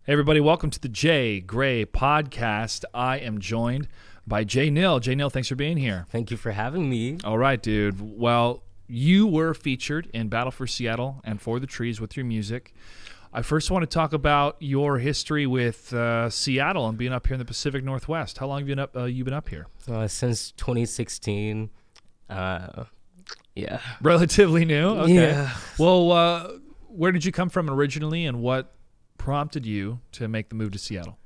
Hey everybody, welcome to the J.Gray Podcast. I am joined by Jáneel. Jáneel, thanks for being here. Thank you for having me. All right, dude. Well, you were featured in Battle for Seattle and For the Trees with your music. I first want to talk about your history with Seattle and being up here in the Pacific Northwest. How long have you been up here? Since 2016. Yeah. Relatively new? Okay. Yeah. Well, where did you come from originally, and what prompted you to make the move to Seattle?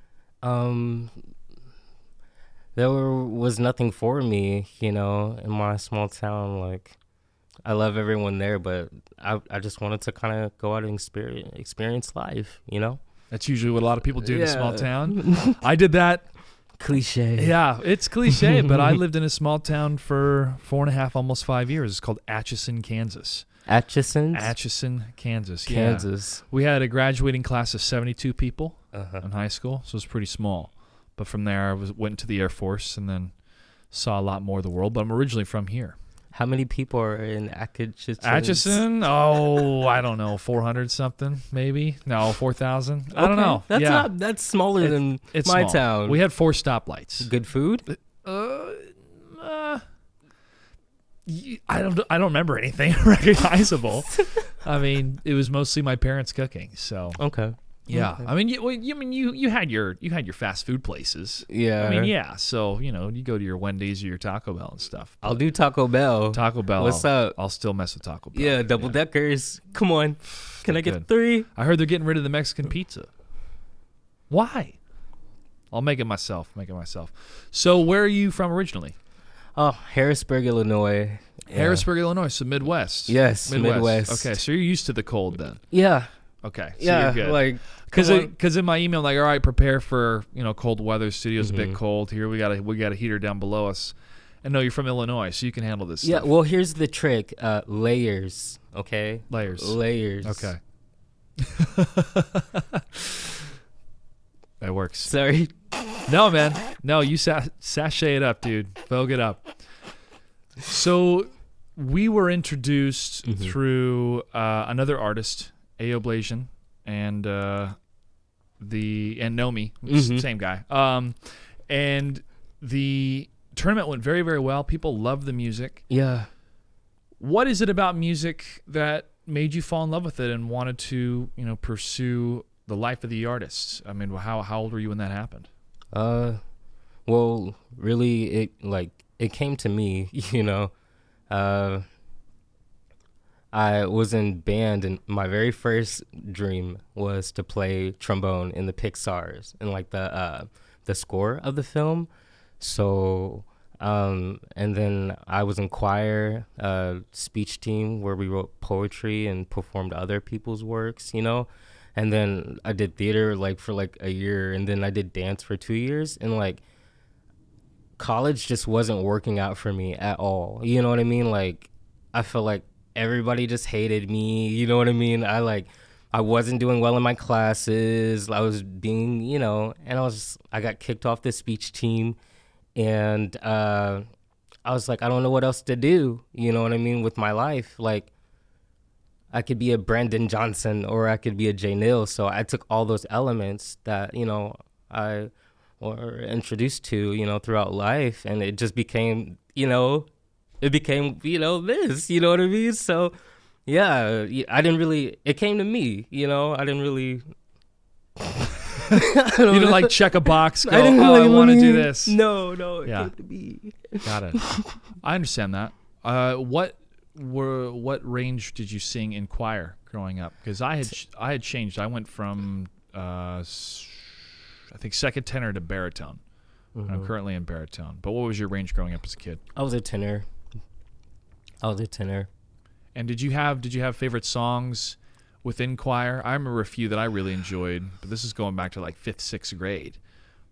There was nothing for me, in my small town. Like, I love everyone there, but I just wanted to kind of go out and experience life, That's usually what a lot of people do in a small town. I did that. Cliche. Yeah, it's cliche, but I lived in a small town for 4.5, almost 5 years. It's called Atchison, Kansas. Atchison, Kansas. Kansas. Yeah. We had a graduating class of 72 people in high school, so it was pretty small. But from there, I went to the Air Force and then saw a lot more of the world. But I'm originally from here. How many people are in Atchison? Atchison? Oh, I don't know, 400 something, maybe. No, 4,000. I don't know. That's smaller than my town. We had 4 stoplights. Good food? I don't remember anything recognizable. I mean, it was mostly my parents cooking. So okay. Yeah, okay. I mean, you had your fast food places. Yeah, I mean, yeah. So you go to your Wendy's or your Taco Bell and stuff. I'll do Taco Bell. What's up? I'll still mess with Taco Bell. Yeah, double deckers. Come on, can I get 3? I heard they're getting rid of the Mexican pizza. Why? I'll make it myself. So where are you from originally? Oh, Harrisburg, Illinois. Harrisburg, Illinois. So Midwest. Yes, Midwest. Okay, so you're used to the cold then. Yeah. Okay. So yeah, you're good. like because in my email, like, all right, prepare for cold weather. Studio's a bit cold here. We got a heater down below us. And no, you're from Illinois, so you can handle this. Yeah. Stuff. Well, here's the trick. Layers. Okay. Layers. Okay. That works. Sorry. No, man. No, you sashay it up, dude. Vogue it up. So we were introduced through another artist, Ayo Blasian, and Nomi, same guy. And the tournament went very, very well. People loved the music. Yeah. What is it about music that made you fall in love with it and wanted to, pursue the life of the artists? I mean, how old were you when that happened? Well, really, it came to me, I was in band, and my very first dream was to play trombone in the Pixar's and like the score of the film. So, and then I was in choir, speech team where we wrote poetry and performed other people's works, And then I did theater for a year, and then I did dance for 2 years, and college just wasn't working out for me at all. You know what I mean? I felt like everybody just hated me. You know what I mean? I wasn't doing well in my classes. I was being, and I got kicked off the speech team, and I was like, I don't know what else to do. You know what I mean? With my life, I could be a Brandon Johnson or I could be a Jáneel. So I took all those elements that, I were introduced to, throughout life. And it just became, this, you know what I mean? So, yeah, it came to me, I didn't really. You didn't check a box, go, I want to do this. No, it came to me. Got it. I understand that. What range did you sing in choir growing up? Because I had changed. I went from I think second tenor to baritone. I'm currently in baritone. But what was your range growing up as a kid? I was a tenor. And did you have favorite songs within choir? I remember a few that I really enjoyed, but this is going back to 5th, 6th grade.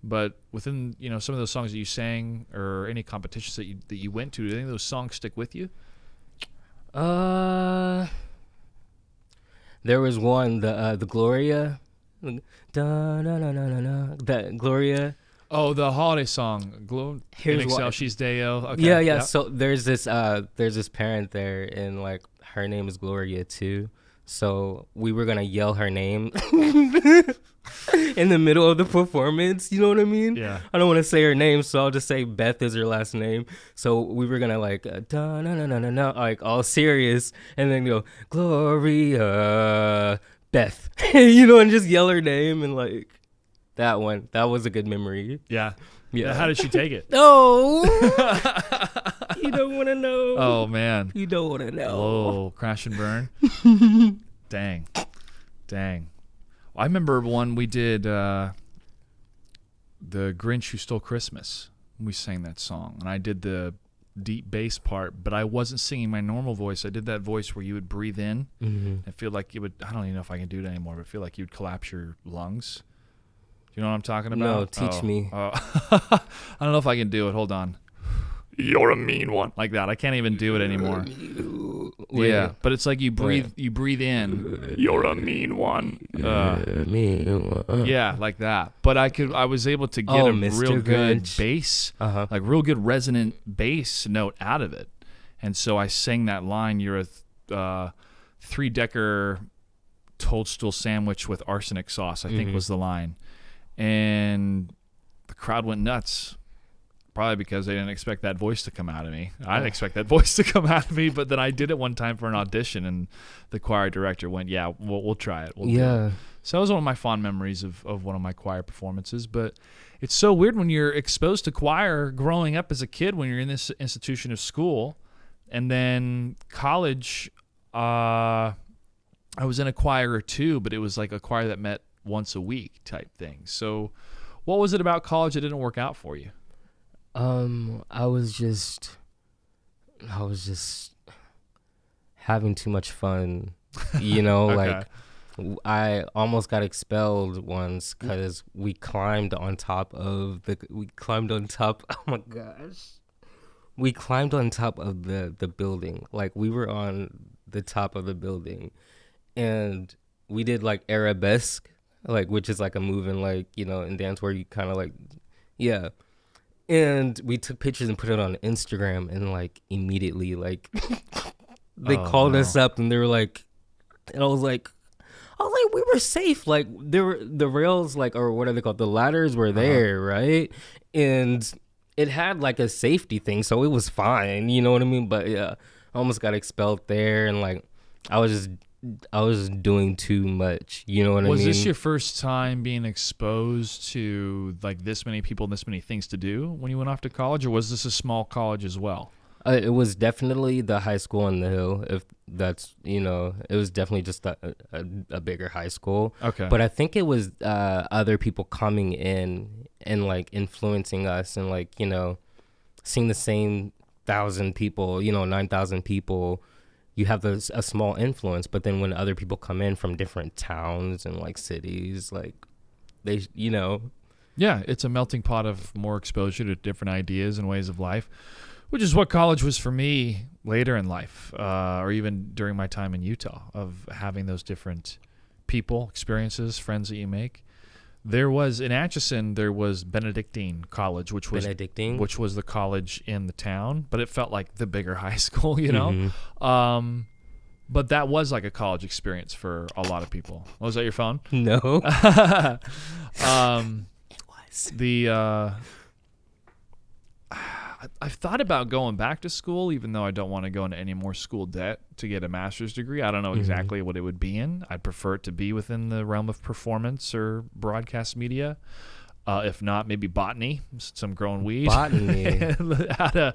But within some of those songs that you sang or any competitions that you went to, did any of those songs stick with you? There was one, the Gloria, that Gloria. Oh, the holiday song, in Excelsis Deo. Okay. Yeah. Yep. So there's this parent there, and her name is Gloria too. So we were gonna yell her name in the middle of the performance. You know what I mean? Yeah. I don't want to say her name, so I'll just say Beth is her last name. So we were gonna like da na na na na na, like all serious, and then go Gloria Beth, you know, and just yell her name and like that one. That was a good memory. Yeah. Yeah. How did she take it? Oh, you don't want to know. Oh man. You don't want to know. Oh, crash and burn. Dang. I remember one we did, the Grinch Who Stole Christmas. We sang that song, and I did the deep bass part, but I wasn't singing my normal voice. I did that voice where you would breathe in and feel like it would, I don't even know if I can do it anymore, but feel like you would collapse your lungs. Do you know what I'm talking about? No, teach me. Oh. I don't know if I can do it. Hold on. You're a mean one. Like that. I can't even do it anymore. Yeah, but it's like you breathe in. You're a mean one. Yeah, like that. But I was able to get a Mr. real good Grinch. bass, like real good resonant bass note out of it. And so I sang that line, you're a 3-decker toadstool sandwich with arsenic sauce, I think was the line. And the crowd went nuts. Probably because they didn't expect that voice to come out of me. I didn't expect that voice to come out of me, but then I did it one time for an audition, and the choir director went, yeah, we'll try it. We'll do it. So that was one of my fond memories of one of my choir performances. But it's so weird when you're exposed to choir growing up as a kid, when you're in this institution of school, and then college, I was in a choir or two, but it was like a choir that met once a week type thing. So what was it about college that didn't work out for you? I was just having too much fun, you know. Okay. Like I almost got expelled once because we climbed on top. Oh my gosh, we climbed on top of the building. Like we were on the top of the building, and we did like arabesque, like which is like a move in like, you know, in dance where you kind of like, yeah. And we took pictures and put it on Instagram, and like immediately, like they called us up, and they were like, and I was like, we were safe. Like there were the rails, like, or what are they called? The ladders were there, right? And it had like a safety thing, so it was fine. You know what I mean? But yeah, I almost got expelled there, and like I was doing too much. You know what I mean? Was this your first time being exposed to like this many people and this many things to do when you went off to college, or was this a small college as well? It was definitely the high school on the hill. If that's, you know, it was definitely just a bigger high school. Okay. But I think it was other people coming in and like influencing us, and like, you know, seeing the same 1,000 people, you know, 9,000 people. You have a small influence, but then when other people come in from different towns and like cities, like they, you know. Yeah, it's a melting pot of more exposure to different ideas and ways of life, which is what college was for me later in life, or even during my time in Utah, of having those different people, experiences, friends that you make. There was in Atchison, there was Benedictine College, which was the college in the town, but it felt like the bigger high school, you know. But that was like a college experience for a lot of people. Was that your phone? No. It was. I've thought about going back to school, even though I don't want to go into any more school debt to get a master's degree. I don't know exactly what it would be in. I'd prefer it to be within the realm of performance or broadcast media. If not, maybe botany, some growing weed. Botany. How to,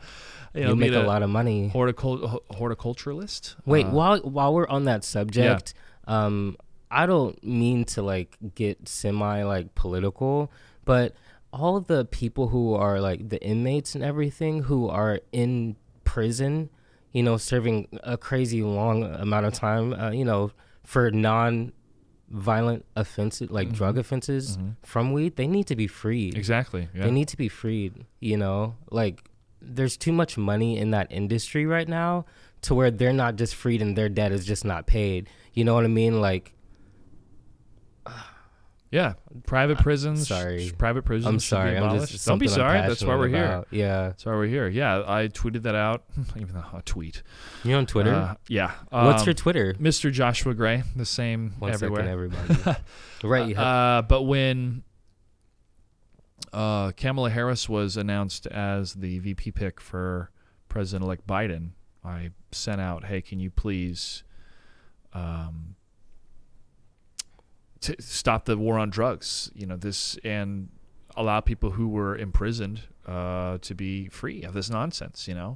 You'll make a lot of money. Horticulturalist. Wait, while we're on that subject, I don't mean to like get semi like political, but all of the people who are like the inmates and everything who are in prison, you know, serving a crazy long amount of time, you know, for non-violent offenses, like drug offenses from weed, they need to be freed. Exactly. Yeah. They need to be freed, you know, like there's too much money in that industry right now to where they're not just freed and their debt is just not paid. You know what I mean? Like, Yeah, private prisons. Sorry. Private prisons. I'm should sorry. Be I'm abolished. just Don't be something I'm sorry. That's why we're passionate here. about. Yeah. That's why we're here. Yeah, I tweeted that out. Even though a tweet. You on Twitter? Yeah. What's your Twitter? Mr. Joshua Gray. The same One everywhere. second, everybody. Right. You have, But when Kamala Harris was announced as the VP pick for President-elect Biden, I sent out, hey, can you please stop the war on drugs, this, and allow people who were imprisoned to be free of this nonsense, Yeah.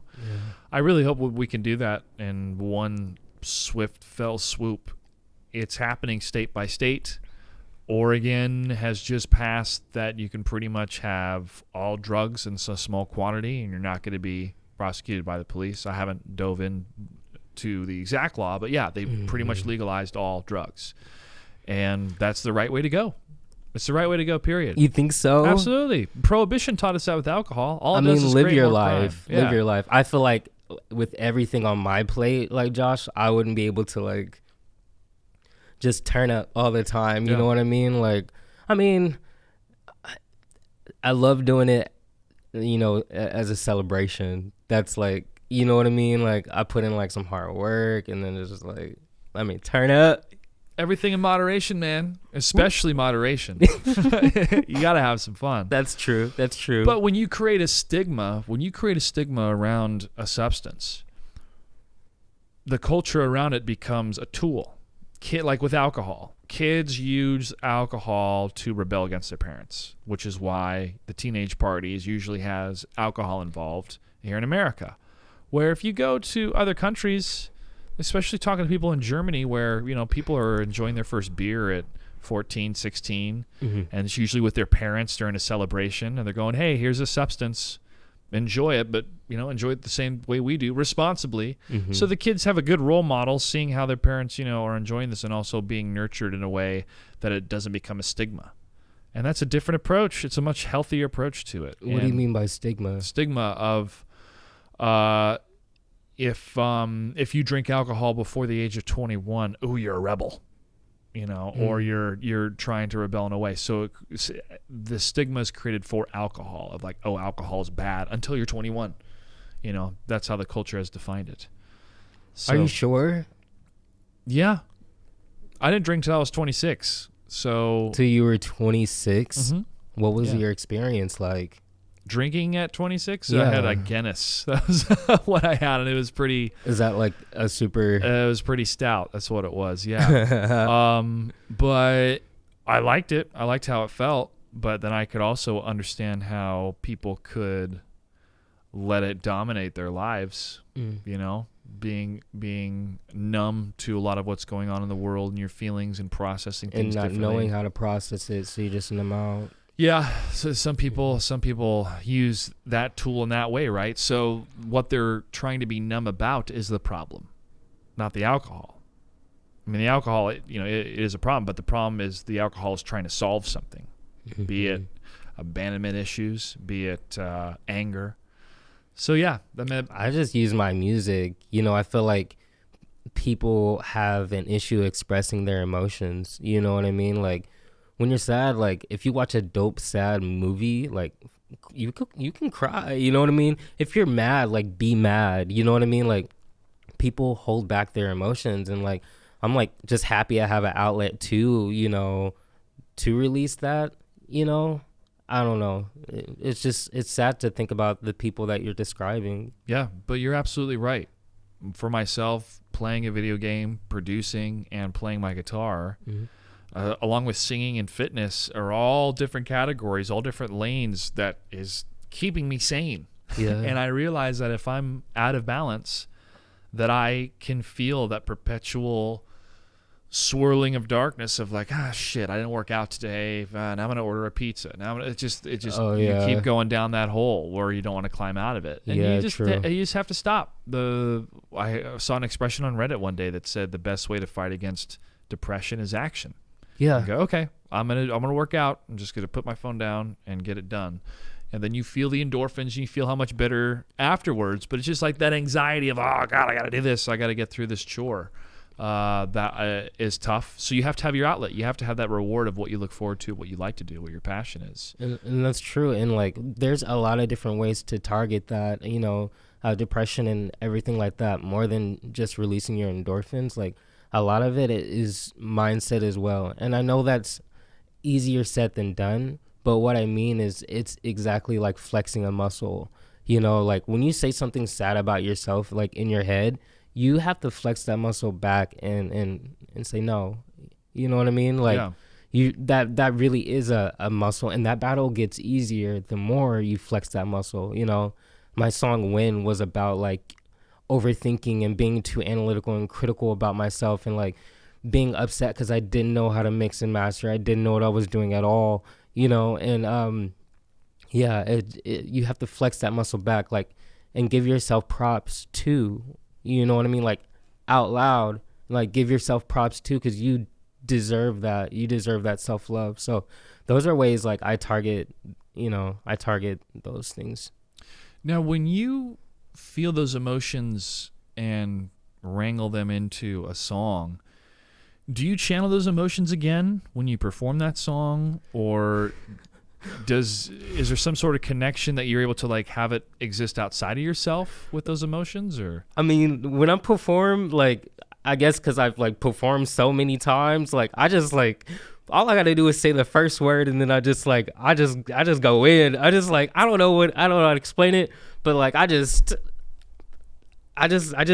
I really hope we can do that in one swift fell swoop. It's happening state by state. Oregon has just passed that you can pretty much have all drugs in a small quantity and you're not going to be prosecuted by the police. I haven't dove into the exact law, but yeah, they pretty much legalized all drugs. And that's the right way to go. It's the right way to go, period. You think so? Absolutely. Prohibition taught us that with alcohol. All it I does mean, is live create your more life. crime. Live your life. I feel like with everything on my plate, like Josh, I wouldn't be able to like just turn up all the time. You know what I mean? Like, I love doing it, as a celebration. That's like, you know what I mean? Like, I put in like some hard work and then it's just like, turn up. Everything in moderation, man. Especially moderation. You got to have some fun. That's true. That's true. But when you create a stigma around a substance, the culture around it becomes a tool. Like with alcohol. Kids use alcohol to rebel against their parents, which is why the teenage parties usually has alcohol involved here in America. Where if you go to other countries, especially talking to people in Germany where, people are enjoying their first beer at 14, 16, and it's usually with their parents during a celebration, and they're going, hey, here's a substance, enjoy it, but, enjoy it the same way we do, responsibly. So the kids have a good role model, seeing how their parents, are enjoying this and also being nurtured in a way that it doesn't become a stigma. And that's a different approach. It's a much healthier approach to it. What do you mean by stigma? Stigma of... If you drink alcohol before the age of 21, you're a rebel, or you're trying to rebel in a way. So the stigma is created for alcohol of like, alcohol is bad until you're 21. That's how the culture has defined it. So, Are you sure? Yeah. I didn't drink till I was 26. So Till you were 26? What was Yeah. your experience like? Drinking at 26, Yeah. I had a Guinness. That was what I had, and it was pretty... Is that like a super... it was pretty stout. That's what it was, yeah. But I liked it. I liked how it felt, but then I could also understand how people could let it dominate their lives, being numb to a lot of what's going on in the world and your feelings and processing things and not differently. knowing how to process it, so you just numb out. Yeah, so some people use that tool in that way, right? So what they're trying to be numb about is the problem, not the alcohol. I mean, the alcohol, it is a problem, but the problem is the alcohol is trying to solve something, be it abandonment issues, be it anger. So yeah, I just use my music. I feel like people have an issue expressing their emotions. You know what I mean? Like, when you're sad, like, if you watch a dope sad movie, like, you can cry, you know what I mean? If you're mad, like, be mad, you know what I mean? Like, people hold back their emotions, and, like, I'm, like, just happy I have an outlet to release that, I don't know. It's sad to think about the people that you're describing. Yeah, but you're absolutely right. For myself, playing a video game, producing, and playing my guitar... along with singing and fitness are all different categories, all different lanes that is keeping me sane. Yeah. And I realize that if I'm out of balance, that I can feel that perpetual swirling of darkness of like, shit, I didn't work out today. Now I'm going to order a pizza. Now it just you keep going down that hole where you don't want to climb out of it. And you just have to stop. I saw an expression on Reddit one day that said the best way to fight against depression is action. Yeah. You go, okay, I'm gonna work out. I'm just gonna put my phone down and get it done. And then you feel the endorphins and you feel how much better afterwards. But it's just like that anxiety of, oh God, I gotta do this. I gotta get through this chore. that is tough. So you have to have your outlet. You have to have that reward of what you look forward to, what you like to do, what your passion is. And that's true. And like, there's a lot of different ways to target that, depression and everything like that, more than just releasing your endorphins. Like, a lot of it is mindset as well. And I know that's easier said than done, but what I mean is it's exactly like flexing a muscle. Like when you say something sad about yourself, like in your head, you have to flex that muscle back and say no. You know what I mean? Like that really is a muscle, and that battle gets easier the more you flex that muscle. My song Win was about like overthinking and being too analytical and critical about myself, and like being upset because I didn't know how to mix and master. I didn't know what I was doing at all, and you have to flex that muscle back, like, and give yourself props too. You know what I mean? Like, out loud, like, give yourself props too, because you deserve that. You deserve that self-love. So those are ways like I target those things. Now, when you feel those emotions and wrangle them into a song, do you channel those emotions again when you perform that song, or is there some sort of connection that you're able to like have it exist outside of yourself with those emotions? Or I mean, when I perform, like, I guess because I've like performed so many times, like I just like all I gotta do is say the first word, and then I just go in. I just like I don't know how to explain it, but like I just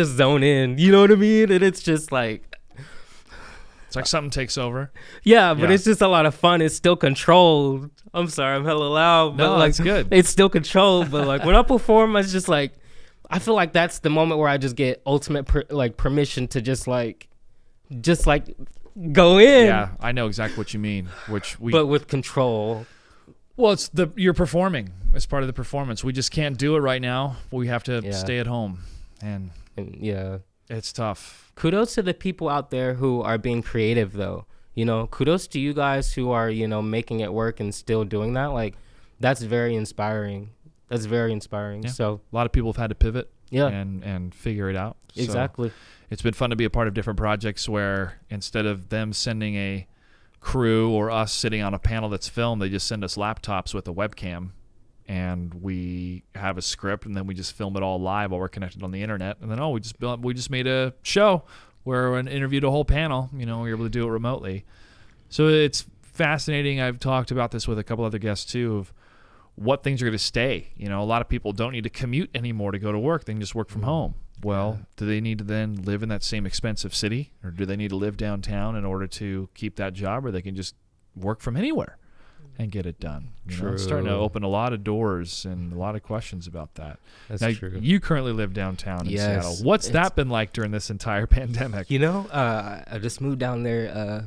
zone in. You know what I mean? And it's just like. It's like something takes over. Yeah, but it's just a lot of fun. It's still controlled. I'm sorry, I'm hella loud. But no, like, it's good. It's still controlled. But like when I perform, it's just like, I feel like that's the moment where I just get ultimate permission to just like go in. Yeah, I know exactly what you mean. But with control. Well, you're performing. It's part of the performance. We just can't do it right now. We have to stay at home, and yeah, it's tough. Kudos to the people out there who are being creative, though. Kudos to you guys who are, making it work and still doing that. Like, that's very inspiring. Yeah. So a lot of people have had to pivot yeah, and figure it out. Exactly. So it's been fun to be a part of different projects where instead of them sending a crew or us sitting on a panel that's filmed, they just send us laptops with a webcam, and we have a script, and then we just film it all live while we're connected on the internet. And then we just made a show where we interviewed a whole panel. We were able to do it remotely. So it's fascinating. I've talked about this with a couple other guests too, of what things are going to stay. A lot of people don't need to commute anymore to go to work. They can just work from home. Well, do they need to then live in that same expensive city, or do they need to live downtown in order to keep that job, or they can just work from anywhere and get it done? It's starting to open a lot of doors and a lot of questions about that. That's now, true. You currently live downtown in Seattle. What's that been like during this entire pandemic? I just moved down there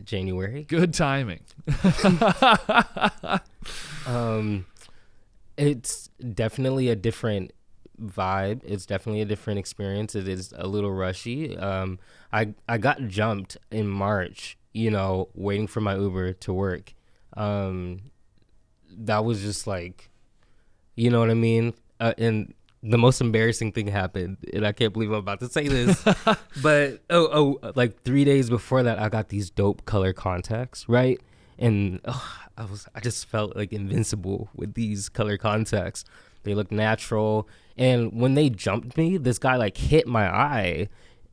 January. Good timing. It's definitely a different vibe. It's definitely a different experience. It is a little rushy. I got jumped in March, waiting for my Uber to work. That was just like, you know what I mean? And the most embarrassing thing happened, and I can't believe I'm about to say this, but like 3 days before that, I got these dope color contacts, right? And I just felt like invincible with these color contacts. They look natural. And when they jumped me, this guy like hit my eye,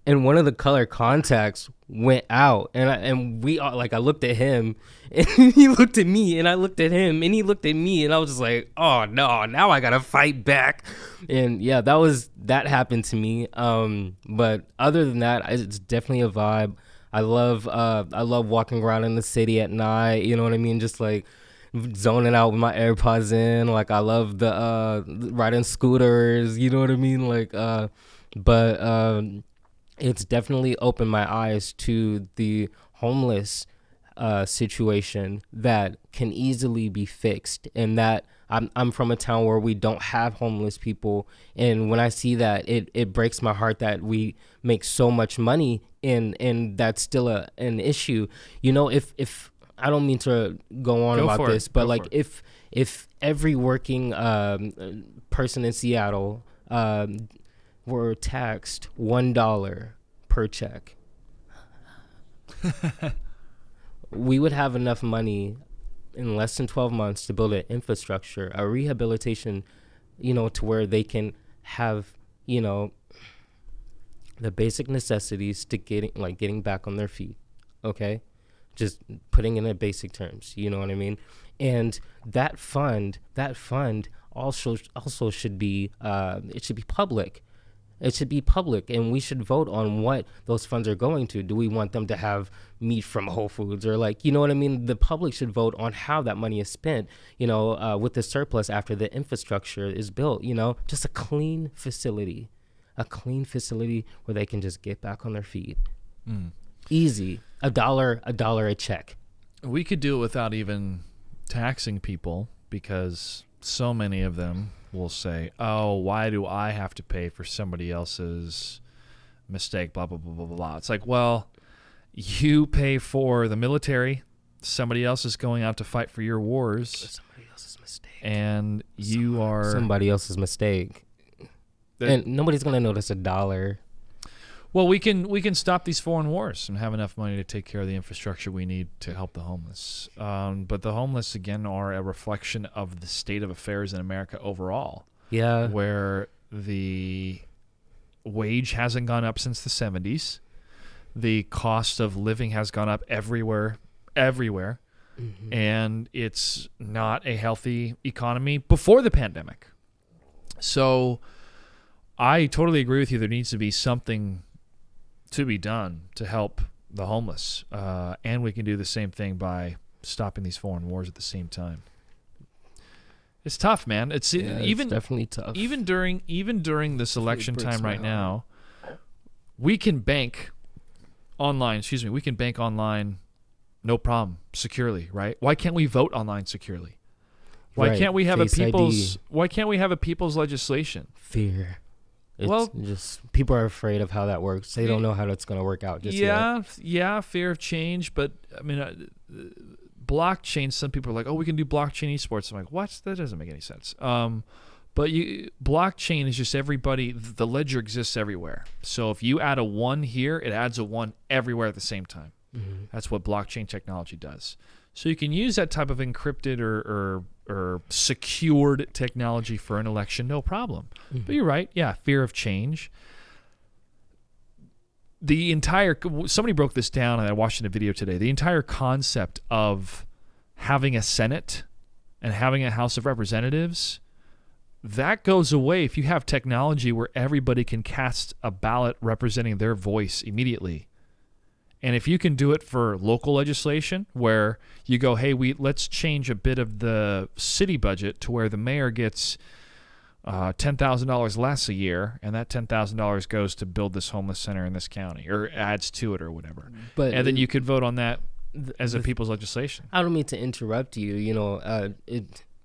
and one of the color contacts went out. And we all, like, I looked at him, and he looked at me, and I looked at him, and he looked at me, and I was just like, oh no, now I gotta fight back. And yeah, that happened to me. But other than that, it's definitely a vibe. I love walking around in the city at night. You know what I mean? Just like zoning out with my AirPods in. Like, I love the riding scooters. You know what I mean? Like, but it's definitely opened my eyes to the homeless situation that can easily be fixed, and that I'm from a town where we don't have homeless people, and when I see that, it breaks my heart that we make so much money and that's still an issue. If I don't mean to go on about this, but like if every working person in Seattle were taxed $1 per check, we would have enough money in less than 12 months to build an infrastructure, a rehabilitation, to where they can have, the basic necessities to getting back on their feet. Okay. Just putting in it basic terms, you know what I mean? And that fund also should be, it should be public. It should be public, and we should vote on what those funds are going to. Do we want them to have meat from Whole Foods, or you know what I mean? The public should vote on how that money is spent, with the surplus after the infrastructure is built, just a clean facility where they can just get back on their feet. Easy. $1 a check. We could do it without even taxing people, because so many of them will say, oh, why do I have to pay for somebody else's mistake, blah, blah, blah, blah, blah. It's like, well, you pay for the military. Somebody else is going out to fight for your wars. Somebody else's mistake. And you are... Somebody else's mistake. And nobody's going to notice $1. Well, we can stop these foreign wars and have enough money to take care of the infrastructure we need to help the homeless. But the homeless, again, are a reflection of the state of affairs in America overall. Yeah. Where the wage hasn't gone up since the 70s. The cost of living has gone up everywhere. Mm-hmm. And it's not a healthy economy before the pandemic. So I totally agree with you. There needs to be something to be done to help the homeless, and we can do the same thing by stopping these foreign wars at the same time. It's tough, man. It's definitely tough. Even during this election time right now, we can bank online. We can bank online, no problem, securely, right? Why can't we vote online securely? Why can't we have Why can't we have a people's legislation? Fear. It's just people are afraid of how that works. They don't know how it's going to work out just yet. Yeah, fear of change. But, I mean, blockchain, some people are like, oh, we can do blockchain esports. I'm like, what? That doesn't make any sense. But blockchain is just everybody, the ledger exists everywhere. So if you add a 1 here, it adds a 1 everywhere at the same time. Mm-hmm. That's what blockchain technology does. So you can use that type of encrypted or secured technology for an election, no problem. Mm-hmm. But you're right. Yeah, fear of change. Somebody broke this down, and I watched in a video today. The entire concept of having a Senate and having a House of Representatives, that goes away if you have technology where everybody can cast a ballot representing their voice immediately. And if you can do it for local legislation where you go, hey, let's change a bit of the city budget to where the mayor gets $10,000 less a year, and that $10,000 goes to build this homeless center in this county or adds to it or whatever. And then you could vote on that as a people's legislation. I don't mean to interrupt you.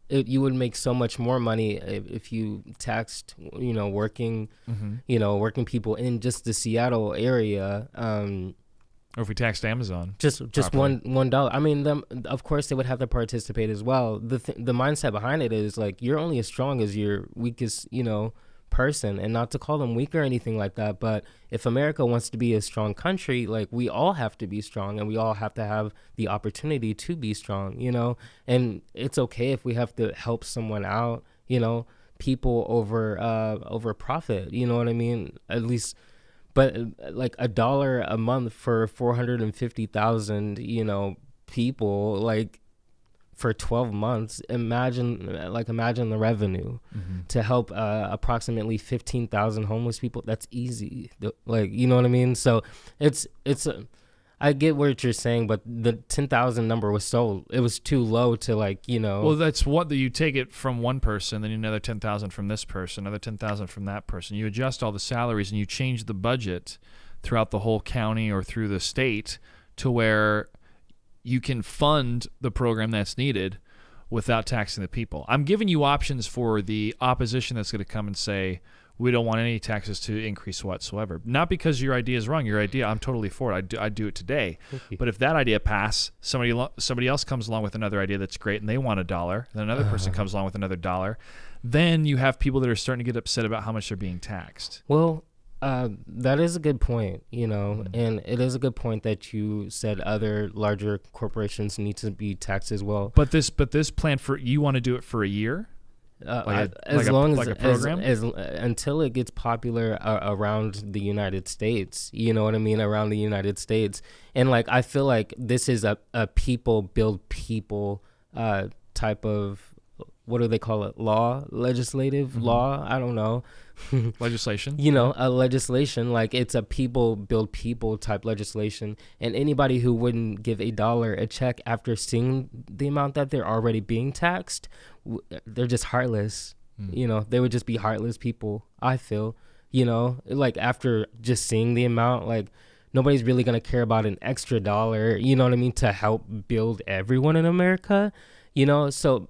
You would make so much more money if you taxed, working, mm-hmm. Working people in just the Seattle area. Or if we taxed Amazon, just $1. I mean, of course they would have to participate as well. The mindset behind it is like you're only as strong as your weakest, person, and not to call them weak or anything like that. But if America wants to be a strong country, like we all have to be strong, and we all have to have the opportunity to be strong, And it's okay if we have to help someone out, people over profit. You know what I mean? At least. But like $1 a month for 450,000, people, like for 12 months, imagine the revenue to help approximately 15,000 homeless people. That's easy. You know what I mean? So I get what you're saying, but the 10,000 number was too low to Well, that's what you take it from one person, then another 10,000 from this person, another 10,000 from that person. You adjust all the salaries and you change the budget throughout the whole county or through the state to where you can fund the program that's needed without taxing the people. I'm giving you options for the opposition that's going to come and say, we don't want any taxes to increase whatsoever. Not because your idea is wrong. Your idea, I'm totally for it. I'd do it today. But if that idea passes, somebody else comes along with another idea that's great and they want $1, then another person comes along with another $1, then you have people that are starting to get upset about how much they're being taxed. Well, That is a good point, and it is a good point that you said other larger corporations need to be taxed as well. But this plan for you want to do it for a year? As until it gets popular around the United States, you know what I mean, around the United States. And like I feel like this is a people build people type of, what do they call it, legislative law, I don't know. Legislation, a legislation, like it's a people build people type legislation, and anybody who wouldn't give $1 a check after seeing the amount that they're already being taxed, they're just heartless. They would just be heartless people, I feel. Like after just seeing the amount, like nobody's really gonna care about an extra $1, you know what I mean, to help build everyone in America. So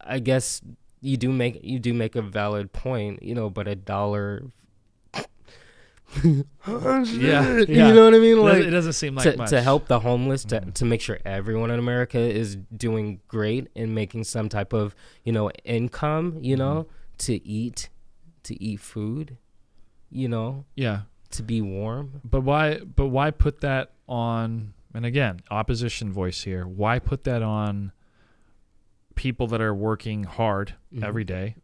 I guess you do make a valid point, but $1. yeah. You know what I mean? Like it doesn't seem like much. To help the homeless, to make sure everyone in America is doing great and making some type of, income, to eat food, Yeah. to be warm. But why put that on, and again, opposition voice here, why put that on people that are working hard every day?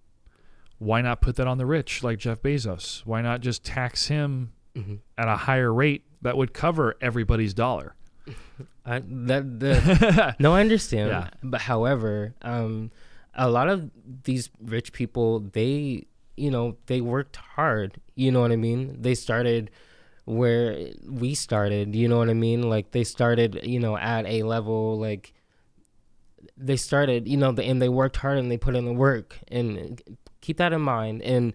Why not put that on the rich like Jeff Bezos? Why not just tax him at a higher rate that would cover everybody's dollar? I understand. Yeah. But however, a lot of these rich people, they worked hard. You know what I mean? They started where we started. You know what I mean? Like they started, at a level, like they started, and they worked hard and they put in the work, and keep that in mind. And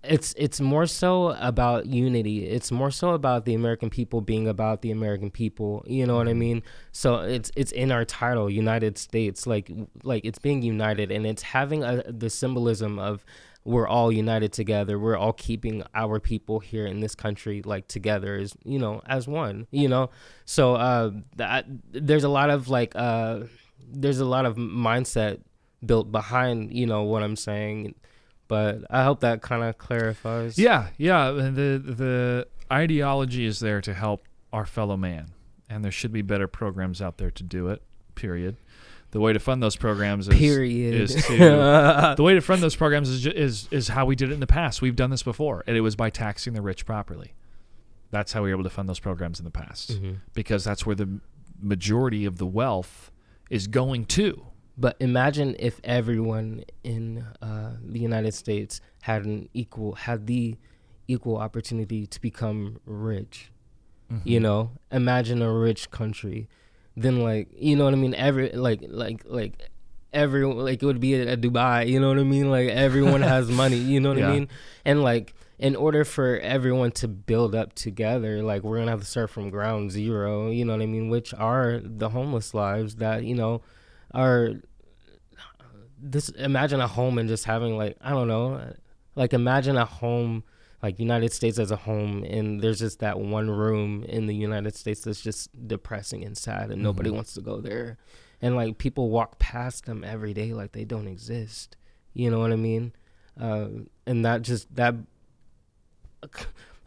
it's more so about unity. It's more so about the American people being about the American people. You know what I mean? So it's in our title, United States, like it's being united, and it's having the symbolism of we're all united together. We're all keeping our people here in this country like together as, as one, So there's a lot of mindset built behind, what I'm saying. But I hope that kind of clarifies. Yeah. The ideology is there to help our fellow man, and there should be better programs out there to do it, period. The way to fund those programs is how we did it in the past. We've done this before, and it was by taxing the rich properly. That's how we were able to fund those programs in the past, because that's where the majority of the wealth is going to. But imagine if everyone in the United States had the equal opportunity to become rich. Imagine a rich country. Then you know what I mean? It would be a Dubai, you know what I mean? Like everyone has money, you know what I mean? And in order for everyone to build up together, we're gonna have to start from ground zero, you know what I mean? Which are the homeless lives that, are this. Imagine a home and just having imagine a home, like United States as a home, and there's just that one room in the United States that's just depressing and sad, and nobody wants to go there. And people walk past them every day like they don't exist. You know what I mean? And that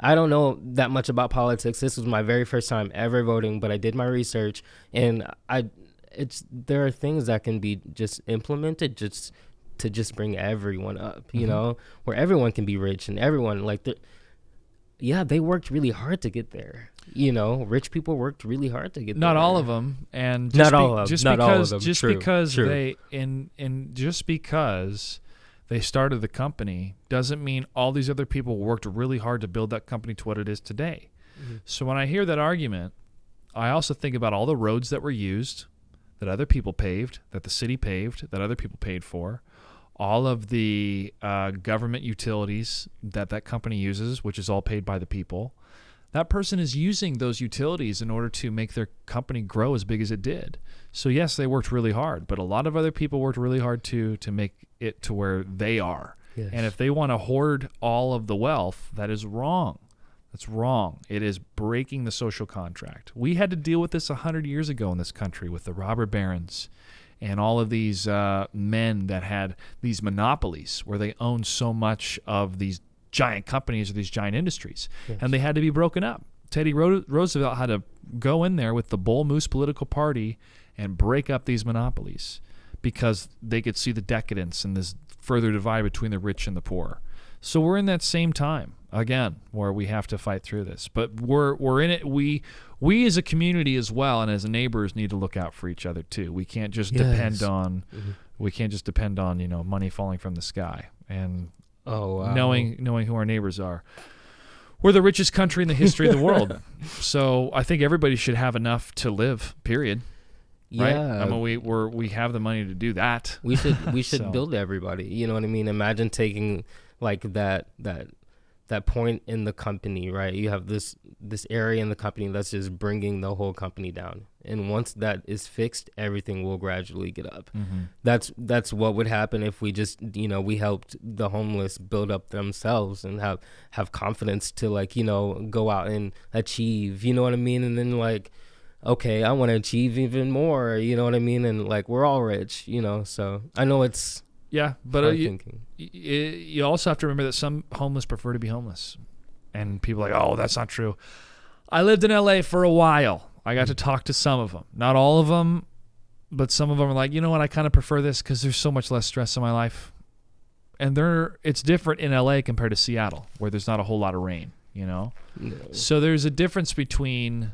I don't know that much about politics. This was my very first time ever voting, but I did my research, and there are things that can be just implemented to just bring everyone up, where everyone can be rich, and everyone they worked really hard to get there. Rich people worked really hard to get there. Not all of them, and not all of them. Just because they started the company doesn't mean all these other people worked really hard to build that company to what it is today. So when I hear that argument, I also think about all the roads that were used, that other people paved, that the city paved, that other people paid for, all of the government utilities that company uses, which is all paid by the people. That person is using those utilities in order to make their company grow as big as it did. So yes, they worked really hard, but a lot of other people worked really hard to make it to where they are. Yes. And if they want to hoard all of the wealth, that is wrong. That's wrong. It is breaking the social contract. We had to deal with this 100 years ago in this country with the robber barons and all of these men that had these monopolies where they owned so much of these giant companies or these giant industries. Yes. And they had to be broken up. Teddy Roosevelt had to go in there with the Bull Moose political party and break up these monopolies because they could see the decadence and this further divide between the rich and the poor. So we're in that same time again where we have to fight through this. But we're in it. We as a community as well and as neighbors need to look out for each other too. We can't just depend on money falling from the sky and knowing who our neighbors are. We're the richest country in the history of the world. So I think everybody should have enough to live, period. Right? Yeah. I mean, we have the money to do that. We should build everybody. You know what I mean? Imagine taking like that point in the company, right? You have this area in the company that's just bringing the whole company down. And once that is fixed, everything will gradually get up. Mm-hmm. That's what would happen if we just, we helped the homeless build up themselves and have confidence to go out and achieve, you know what I mean? And then okay, I want to achieve even more, you know what I mean? And we're all rich, so I know it's but you also have to remember that some homeless prefer to be homeless. And people are like, oh, that's not true. I lived in LA for a while. I got to talk to some of them. Not all of them, but some of them are like, you know what, I kind of prefer this because there's so much less stress in my life. And it's different in LA compared to Seattle, where there's not a whole lot of rain, No. So there's a difference between...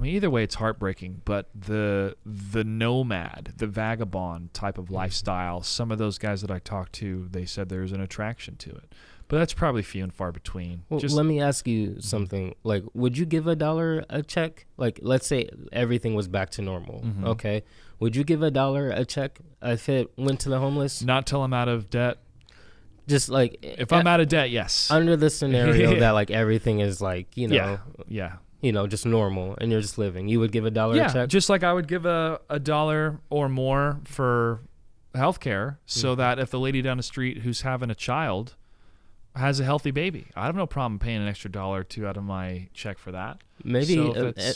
either way, it's heartbreaking, but the nomad, the vagabond type of lifestyle, some of those guys that I talked to, they said there's an attraction to it. But that's probably few and far between. Well, let me ask you something. Would you give $1 a check? Let's say everything was back to normal, okay? Would you give $1 a check if it went to the homeless? Not till I'm out of debt. Just if I'm out of debt, yes. Under the scenario that everything is just normal and you're just living, you would give $1 a check? Just like I would give a $1 or more for healthcare so that if the lady down the street who's having a child has a healthy baby, I have no problem paying an extra $1 or $2 out of my check for that. Maybe,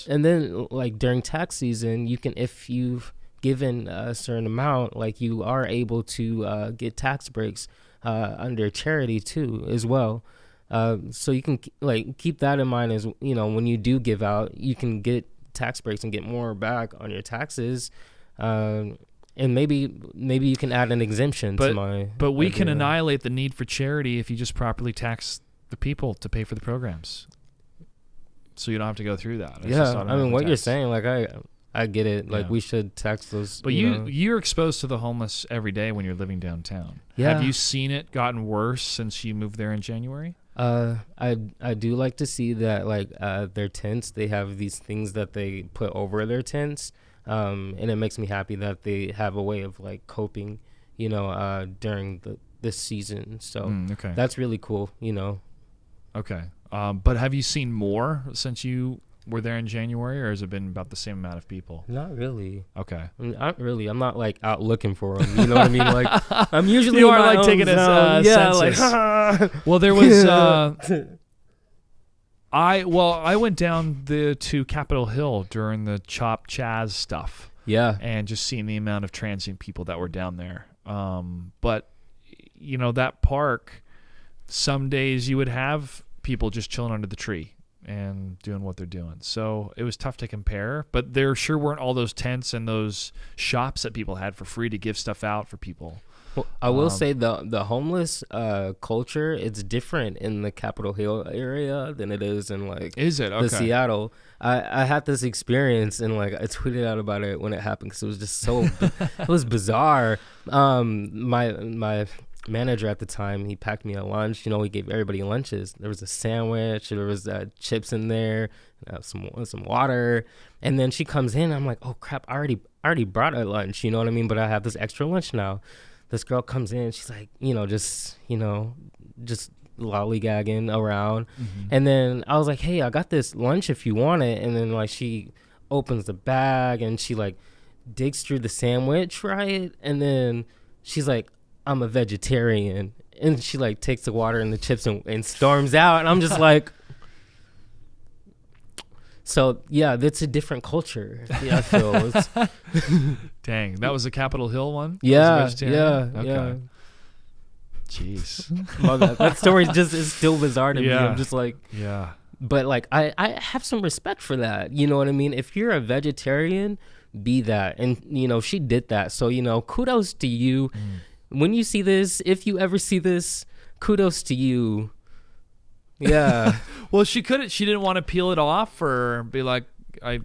and then during tax season, you can, if you've given a certain amount, you are able to get tax breaks under charity too as well. So you can keep that in mind as when you do give out, you can get tax breaks and get more back on your taxes, and maybe you can add an exemption to my. But we can annihilate the need for charity if you just properly tax the people to pay for the programs, so you don't have to go through that. It's what you're saying, I get it. We should tax those. But you're exposed to the homeless every day when you're living downtown. Yeah. Have you seen it gotten worse since you moved there in January? I do like to see that their tents, they have these things that they put over their tents, and it makes me happy that they have a way of coping, during this season. So okay. That's really cool, Okay. But have you seen more since you were there in January, or has it been about the same amount of people? Not really. Okay. Not really. I'm not out looking for them. You know what I mean? I'm usually you are taking a census. Well, there was. I went down to Capitol Hill during the Chop Chaz stuff. Yeah. And just seeing the amount of transient people that were down there. But that park, some days you would have people just chilling under the tree and doing what they're doing. So it was tough to compare, but there sure weren't all those tents and those shops that people had for free to give stuff out for people. Well, I will say the homeless culture, it's different in the Capitol Hill area than it is in is it? Okay. the Seattle. I had this experience and I tweeted out about it when it happened because it was just so it was bizarre. My manager at the time, he packed me a lunch. We gave everybody lunches. There was a sandwich, there was chips in there, some water, and then she comes in. I'm like, oh crap, I already brought a lunch. You know what I mean? But I have this extra lunch now. This girl comes in. She's like, just lollygagging around, and then I was like, hey, I got this lunch if you want it. And then she opens the bag and she digs through the sandwich, right? And then she's like, I'm a vegetarian, and she takes the water and the chips and storms out, and I'm just so yeah, that's a different culture. Yeah, I feel. Dang, that was the Capitol Hill one? Yeah. Okay. Jeez. My bad. That story just is still bizarre to me. Yeah. I'm just like, Yeah. but like I have some respect for that. You know what I mean? If you're a vegetarian, be that. And you know, she did that. So, you know, kudos to you. When you see this, if you ever see this, kudos to you. Yeah. Well, she didn't want to peel it off or be like, I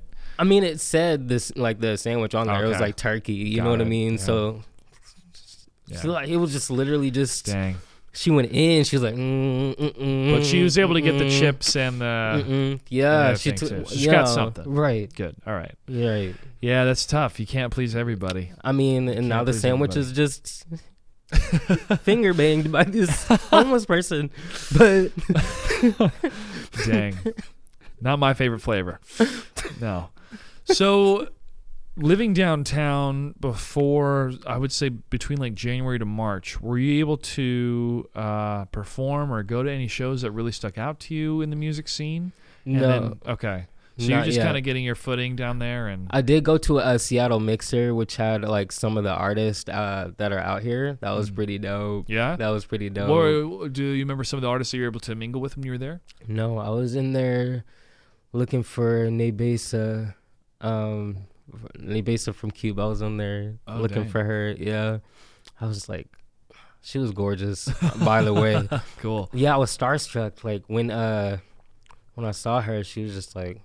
mean, it said this, like the sandwich on there, it was Okay. like turkey. You Got know what I it. mean? Yeah. So like, it was just literally just, dang. she went in, she was like, But she was able to get the chips and the. yeah, she took, got something. Right. Good. All right. Right. Yeah, that's tough. You can't please everybody. I mean, and now the please sandwich everybody. is just finger banged by this homeless person. But Dang. Not my favorite flavor. No. So living downtown before, I would say between like January to March, were you able to perform or go to any shows that really stuck out to you in the music scene? And no. then, okay. So you're Not just yet. kind of getting your footing down there, and I did go to a Seattle mixer, which had like some of the artists that are out here. That was pretty dope. yeah. That was pretty dope. Do you remember some of the artists that you were able to mingle with when you were there? No, I was in there looking for Nebesa from Cube. I was in there looking dang. for her. Yeah. I was like, she was gorgeous, by the way. Cool. Yeah, I was starstruck. Like when I saw her, she was just like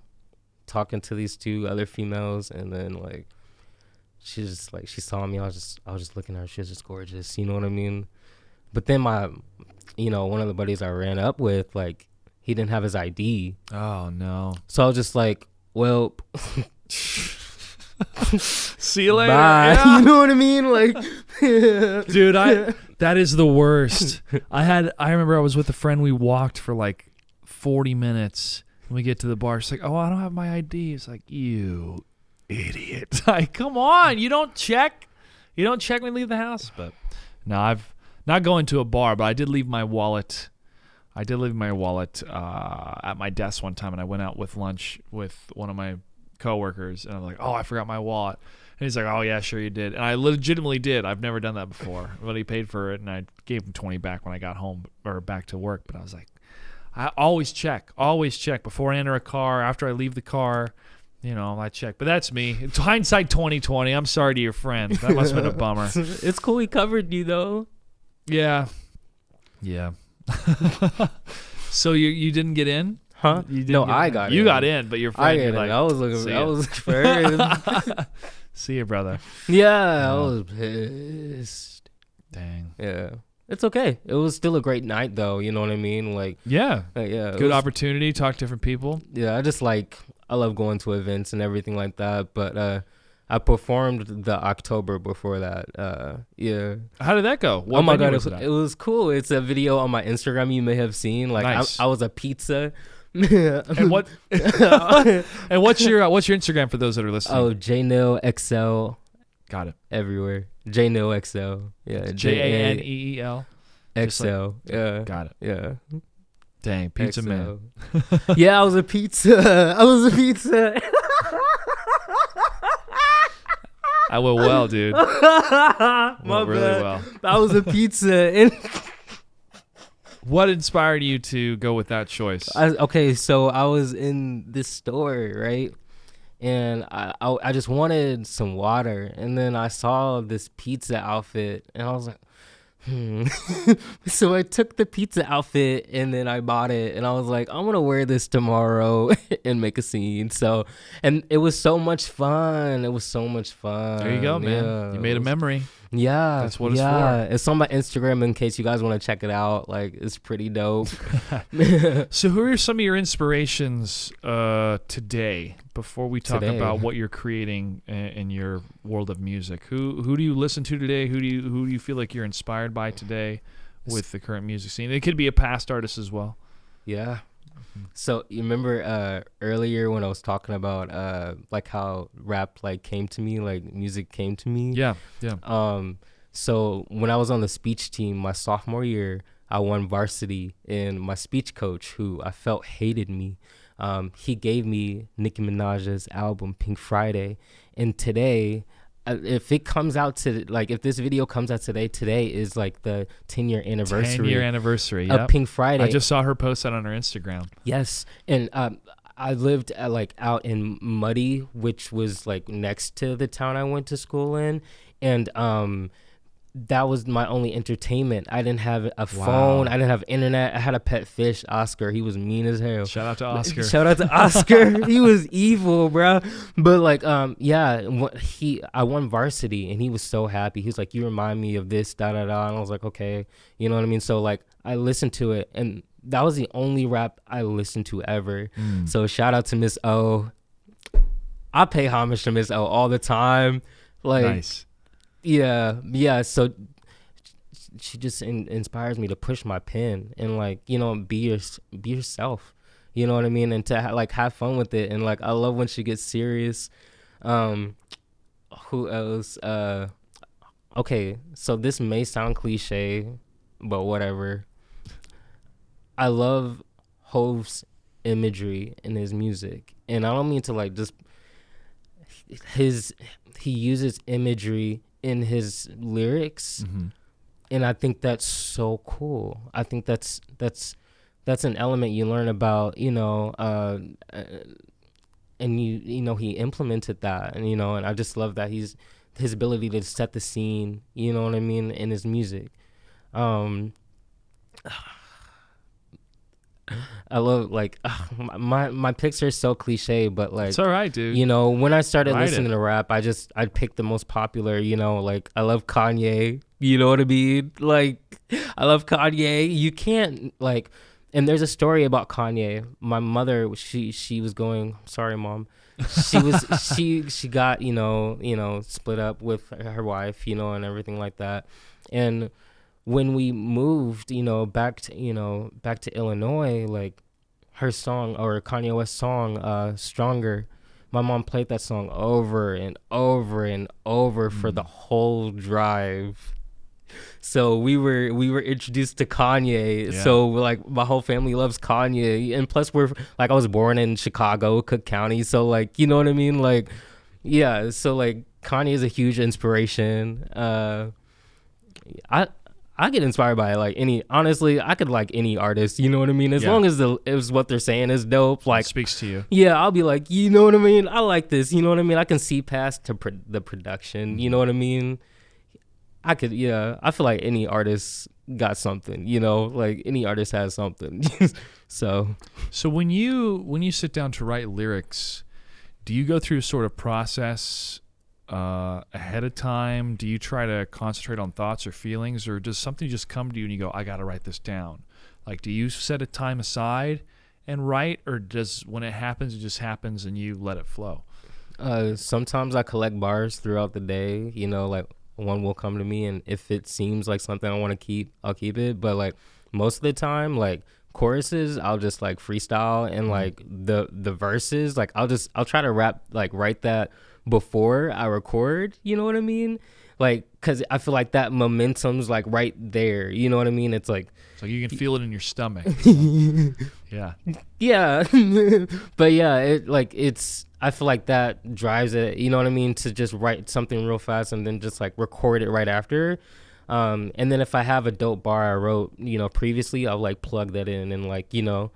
talking to these two other females, and then like she just like, she saw me. I was just looking at her. She was just gorgeous. You know what I mean? But then one of the buddies I ran up with, like, he didn't have his ID. Oh no. So I was just like, well, See you later. bye. Yeah. You know what I mean? Like, Dude, that is the worst. I remember I was with a friend. We walked for like 40 minutes. And we get to the bar. She's like, "Oh, I don't have my ID." It's like, you idiot! Like, come on, you don't check when you leave the house. But no, I've not going to a bar, but I did leave my wallet. At my desk one time, and I went out with lunch with one of my coworkers, and I'm like, "Oh, I forgot my wallet." And he's like, "Oh yeah, sure you did." And I legitimately did. I've never done that before. But he paid for it, and I gave him 20 back when I got home or back to work. But I was like, I always check before I enter a car, after I leave the car. I check. But that's me. It's hindsight 2020. I'm sorry to your friend. That must have been a bummer. it's cool. He covered you though. Yeah. So you didn't get in? Huh? You didn't No, get I in? got You in. got in, but your friend, I you're got like, it. I was looking for her. see you, brother. Yeah, I was pissed. Dang. Yeah. It's okay. It was still a great night though, you know what I mean? Like, Yeah. yeah. Good opportunity, talk to different people. Yeah, I love going to events and everything like that, but I performed the October before that. Yeah. How did that go? Oh my God, was it was cool. It's a video on my Instagram you may have seen. Like, Nice. I was a pizza. And what? And what's your Instagram for those that are listening? Oh, Jáneel XL Got it. everywhere. Jáneel XL. Yeah. JANEEL. XL. Yeah. Got it. Yeah. Dang, pizza XL. man. Yeah, I was a pizza. I went well, dude. My Went really bad. well. I was a pizza. And What inspired you to go with that choice? so I was in this store, right? And I just wanted some water. And then I saw this pizza outfit. And I was like, So I took the pizza outfit and then I bought it. And I was like, I'm going to wear this tomorrow and make a scene. So, and it was so much fun. There you go, man. Yeah, You made a memory. Yeah. That's what it's for. It's on my Instagram in case you guys want to check it out. Like, it's pretty dope. So who are some of your inspirations today, before we talk about what you're creating in your world of music? Who do you listen to today? Who do you feel like you're inspired by today with the current music scene? It could be a past artist as well. Yeah. So you remember earlier when I was talking about like how rap like came to me, like music came to me? Yeah. So when I was on the speech team my sophomore year, I won varsity, and my speech coach, who I felt hated me, he gave me Nicki Minaj's album Pink Friday, and today if it comes out to like if this video comes out today is like the 10-year anniversary. 10-year anniversary. Of Pink Friday. I just saw her post that on her Instagram. Yes, and I lived out in Muddy, which was like next to the town I went to school in, and that was my only entertainment. I didn't have a phone. I didn't have internet. I had a pet fish, Oscar. He was mean as hell. Shout out to Oscar. Shout out to Oscar. He was evil, bro. But like, I won varsity, and he was so happy. He was like, "You remind me of this, da da da." And I was like, "Okay," you know what I mean. So like, I listened to it, and that was the only rap I listened to ever. So shout out to Miss O. I pay homage to Miss O all the time. Like, nice. Yeah. So she just inspires me to push my pen and like, you know, be yourself. You know what I mean? And to like have fun with it. And like, I love when she gets serious. Who else? Okay, so this may sound cliche, but whatever. I love Hov's imagery in his music, and I don't mean to like just he uses imagery in his lyrics, and I think that's so cool. I think that's an element you learn about, you know, and you know he implemented that, and you know, and I just love that his ability to set the scene, you know what I mean, in his music. I love like my picks are so cliche, but like it's all right, dude. You know, when I started listening to rap, I'd pick the most popular. You know, like I love Kanye. You know what I mean? Like I love Kanye. You can't like, and there's a story about Kanye. My mother, she was going. Sorry, mom. She was she got you know split up with her wife, you know, and everything like that, and when we moved, you know, back to Illinois, like her song or Kanye West's song, Stronger, my mom played that song over and over and over for the whole drive. So we were introduced to Kanye. Yeah. So like my whole family loves Kanye, and plus we're like I was born in Chicago, Cook County, so like you know what I mean, like yeah. So like Kanye is a huge inspiration. I get inspired by like honestly, I could like any artist, you know what I mean? As long as what they're saying is dope, like it speaks to you. Yeah, I'll be like, you know what I mean? I like this, you know what I mean? I can see past the production, you know what I mean? I feel like any artist got something, you know, like any artist has something. So when you sit down to write lyrics, do you go through a sort of process ahead of time? Do you try to concentrate on thoughts or feelings, or does something just come to you and you go, I gotta write this down? Like, do you set a time aside and write, or does when it happens, it just happens and you let it flow? Sometimes I collect bars throughout the day, you know, like one will come to me, and if it seems like something I want to keep, I'll keep it. But like most of the time, like choruses, I'll just like freestyle, and like the verses, like I'll try to write that before I record, you know what I mean? Like, cause I feel like that momentum's like right there, you know what I mean? It's like you can feel it in your stomach. Yeah. But yeah, I feel like that drives it, you know what I mean? To just write something real fast and then just like record it right after. And then if I have a dope bar I wrote, you know, previously, I'll like plug that in and like, you know,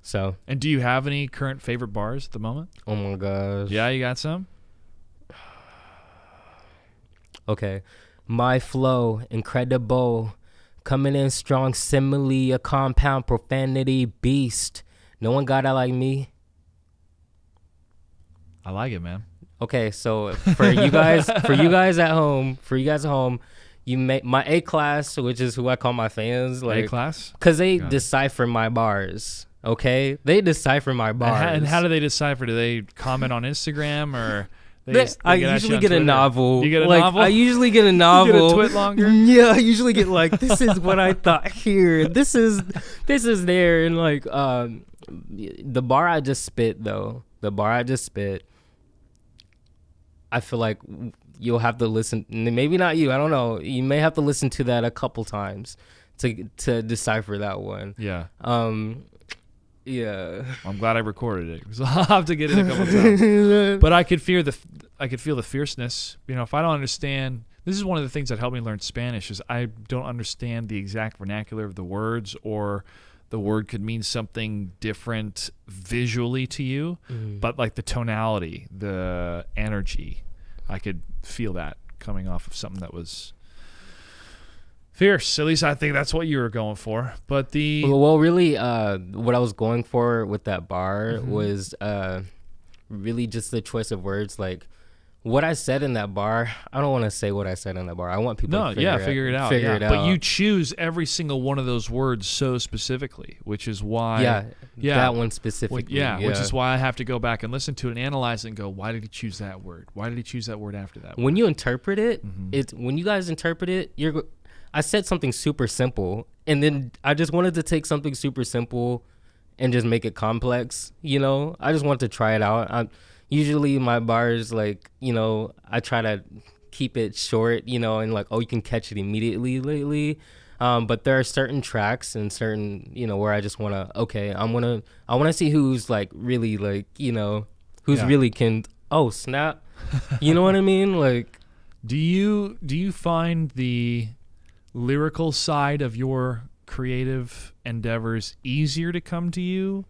so. And do you have any current favorite bars at the moment? Oh my gosh. Yeah, you got some? Okay. My flow, incredible. Coming in strong, simile, a compound profanity beast. No one got it like me. I like it, man. Okay, so for you guys at home, you make my A class, which is who I call my fans, like A class, because they decipher my bars. Okay, they decipher my bars. And how do they decipher? Do they comment on Instagram or? I usually get a novel. You get a novel? I usually get a novel. You get a twit longer? Yeah, I usually get like, this is what I thought here. This is there. And like, the bar I just spit, I feel like you'll have to listen. Maybe not you. I don't know. You may have to listen to that a couple times to decipher that one. Yeah. Yeah. I'm glad I recorded it, because I'll have to get it a couple times. But I could I could feel the fierceness. You know, if I don't understand, this is one of the things that helped me learn Spanish is I don't understand the exact vernacular of the words, or the word could mean something different visually to you, but like the tonality, the energy, I could feel that coming off of something that was fierce. At least I think that's what you were going for. But well, really, what I was going for with that bar was really just the choice of words. Like what I said in that bar, I don't want to say what I said in that bar. I want people to figure it out. But you choose every single one of those words so specifically, which is why. That one specifically. Which is why I have to go back and listen to it and analyze it and go, why did he choose that word? Why did he choose that word after that? When you interpret it, when you guys interpret it, I said something super simple, and then I just wanted to take something super simple and just make it complex. You know, I just wanted to try it out. Usually my bars, like, you know, I try to keep it short, you know, and like, oh, you can catch it immediately lately. But there are certain tracks and certain, you know, where I just want to, I want to see who's like really like, you know, who's really can, oh, snap. You know what I mean? Like, do you find the lyrical side of your creative endeavors easier to come to you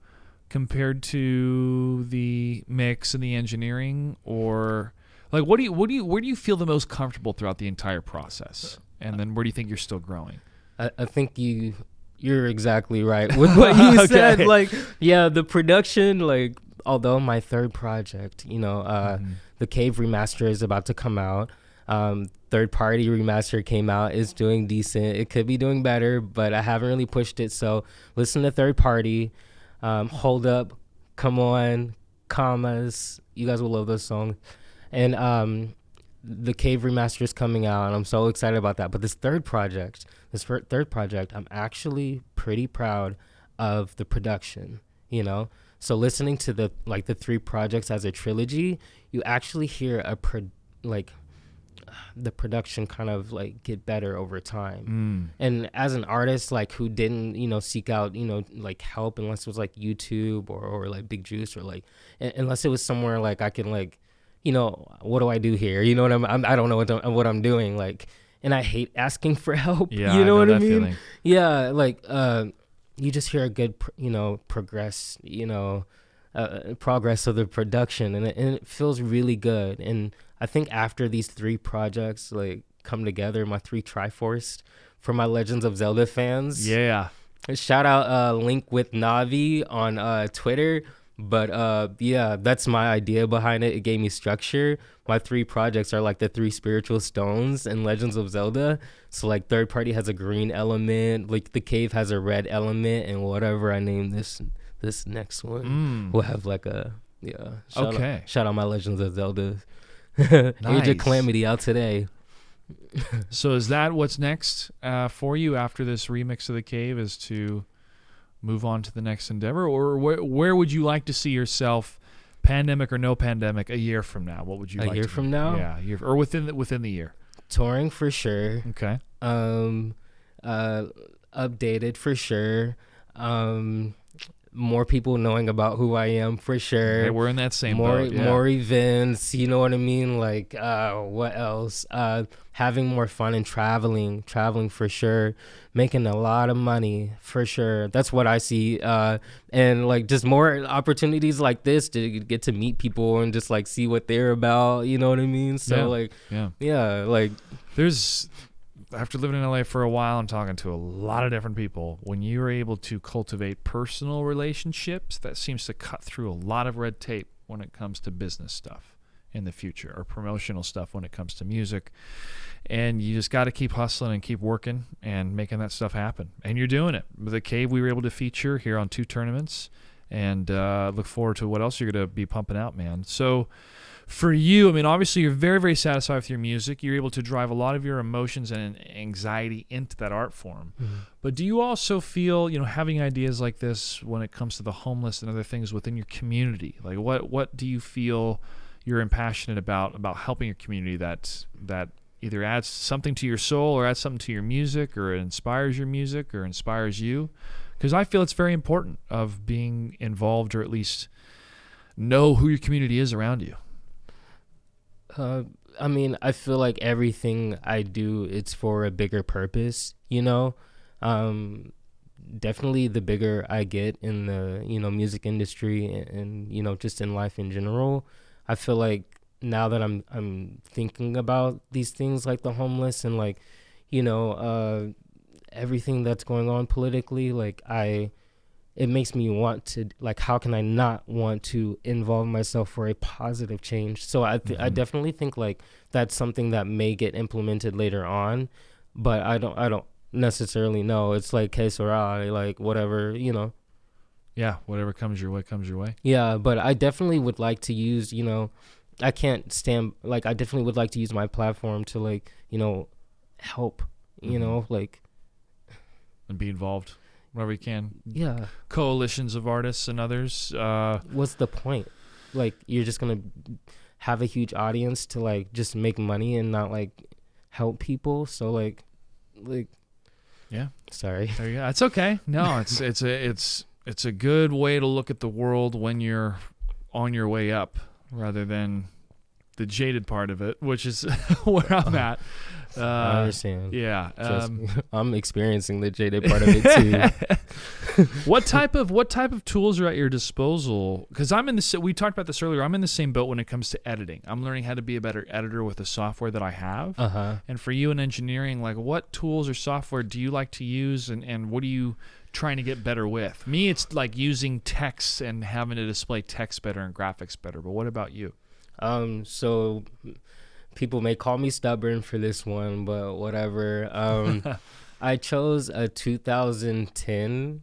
compared to the mix and the engineering, or like where do you feel the most comfortable throughout the entire process, and then where do you think you're still growing? I think you're exactly right with what you said. Like, yeah, the production, like, although my third project, you know, the Cave remaster is about to come out. Third party remaster came out, is doing decent. It could be doing better, but I haven't really pushed it. So listen to Third Party. Hold Up, Come On, Commas. You guys will love this song. And the Cave remaster is coming out, and I'm so excited about that. But this third project, I'm actually pretty proud of the production, you know? So listening to the three projects as a trilogy, you actually hear the production kind of like get better over time. And as an artist like who didn't, you know, seek out, you know, like help unless it was like YouTube or like Big Juice, or like unless it was somewhere like I can like, you know, what do I do here? You know what I don't know what I'm doing, like, and I hate asking for help. Yeah, you know what I mean? Feeling. Yeah, like you just hear a good, you know, progress of the production, and it feels really good. And I think after these three projects like come together, my three Triforce for my Legends of Zelda fans. Yeah. Shout out Link with Navi on Twitter. But yeah, that's my idea behind it. It gave me structure. My three projects are like the three spiritual stones in Legends of Zelda. So like Third Party has a green element, like the Cave has a red element, and whatever I name this next one will have like a shout out my Legends of Zelda. Nice. Age of Calamity out today. So is that what's next for you after this remix of the Cave, is to move on to the next endeavor, or where would you like to see yourself, pandemic or no pandemic, a year from now? What would you like? A year from now? Yeah, or within the year. Touring for sure. Okay. Updated for sure. More people knowing about who I am for sure. Okay, we're in that same boat. Yeah. More events, you know what I mean? Like, what else? Having more fun and traveling for sure. Making a lot of money for sure. That's what I see. And like just more opportunities like this to get to meet people and just like see what they're about. You know what I mean? So like there's, after living in LA for a while and talking to a lot of different people, when you're able to cultivate personal relationships, that seems to cut through a lot of red tape when it comes to business stuff in the future, or promotional stuff when it comes to music. And you just got to keep hustling and keep working and making that stuff happen. And you're doing it. With the Cave, we were able to feature here on 2 tournaments, and look forward to what else you're going to be pumping out, man. So for you, I mean, obviously you're very, very satisfied with your music. You're able to drive a lot of your emotions and anxiety into that art form. But do you also feel, you know, having ideas like this when it comes to the homeless and other things within your community, like what do you feel you're impassionate about helping your community that either adds something to your soul or adds something to your music, or inspires your music or inspires you? Because I feel it's very important of being involved, or at least know who your community is around you. I mean, I feel like everything I do, it's for a bigger purpose, you know? Definitely the bigger I get in the, music industry and, just in life in general, I feel like now that I'm thinking about these things like the homeless and like, everything that's going on politically, like it makes me want to, like, how can I not want to involve myself for a positive change? So I definitely think like that's something that may get implemented later on, but I don't necessarily know. It's like que sera, like whatever, Yeah, whatever comes your way, comes your way. Yeah, but I definitely would like to use, I can't stand, like, I definitely would like to use my platform to, like, help, like. And be involved wherever you can. Yeah. Coalitions of artists and others. What's the point? Like, you're just going to have a huge audience to, like, just make money and not, like, help people. So, like. Yeah. Sorry. There you go. It's okay. No, it's a good way to look at the world when you're on your way up rather than the jaded part of it, which is where I'm at. I understand. Yeah. I'm experiencing the jaded part of it too. What type of tools are at your disposal? Because we talked about this earlier. I'm in the same boat when it comes to editing. I'm learning how to be a better editor with the software that I have. And for you in engineering, like, what tools or software do you like to use, and what are you trying to get better with? Me, it's like using text and having to display text better and graphics better. But what about you? So people may call me stubborn for this one, but whatever. I chose a 2010.